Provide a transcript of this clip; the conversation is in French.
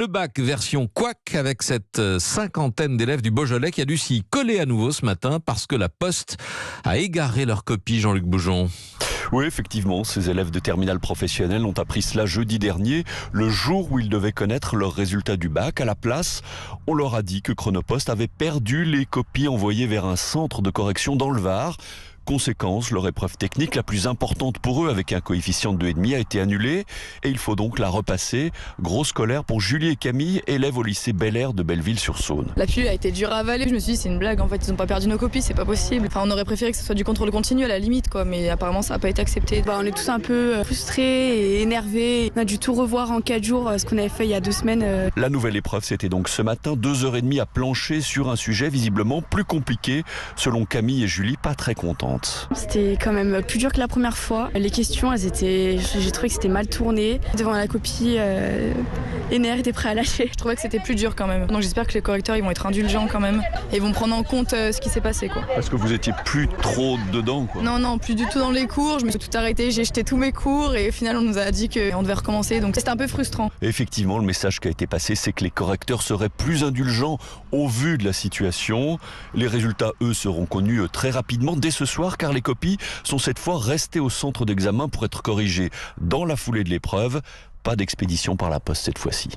Le bac version couac avec cette cinquantaine d'élèves du Beaujolais qui a dû s'y coller à nouveau ce matin parce que la Poste a égaré leur copie, Jean-Luc Boujon. Oui, effectivement, ces élèves de terminale professionnelle ont appris cela jeudi dernier, le jour où ils devaient connaître leurs résultats du bac. À la place, on leur a dit que Chronopost avait perdu les copies envoyées vers un centre de correction dans le Var. Conséquence, leur épreuve technique la plus importante pour eux, avec un coefficient de 2,5, a été annulée et il faut donc la repasser. Grosse colère pour Julie et Camille, élèves au lycée Bel Air de Belleville-sur-Saône. La pilule a été dure à avaler. Je me suis dit, c'est une blague. En fait, ils n'ont pas perdu nos copies, c'est pas possible. Enfin, on aurait préféré que ce soit du contrôle continu à la limite, quoi. Mais apparemment, ça n'a pas été accepté. On est tous un peu frustrés et énervés. On a dû tout revoir en 4 jours, ce qu'on avait fait il y a 2 semaines. La nouvelle épreuve, c'était donc ce matin, 2h30 à plancher sur un sujet visiblement plus compliqué. Selon Camille et Julie, pas très contentes. C'était quand même plus dur que la première fois. Les questions, j'ai trouvé que c'était mal tourné. Devant la copie, les nerfs étaient prêts à lâcher. Je trouvais que c'était plus dur quand même. Donc j'espère que les correcteurs ils vont être indulgents quand même et ils vont prendre en compte ce qui s'est passé, quoi. Parce que vous étiez plus trop dedans, quoi. Non, plus du tout dans les cours. Je me suis tout arrêté, j'ai jeté tous mes cours et au final on nous a dit qu'on devait recommencer. Donc c'était un peu frustrant. Et effectivement, le message qui a été passé, c'est que les correcteurs seraient plus indulgents au vu de la situation. Les résultats, eux, seront connus très rapidement dès ce soir, car les copies sont cette fois restées au centre d'examen pour être corrigées dans la foulée de l'épreuve. Pas d'expédition par la poste cette fois-ci.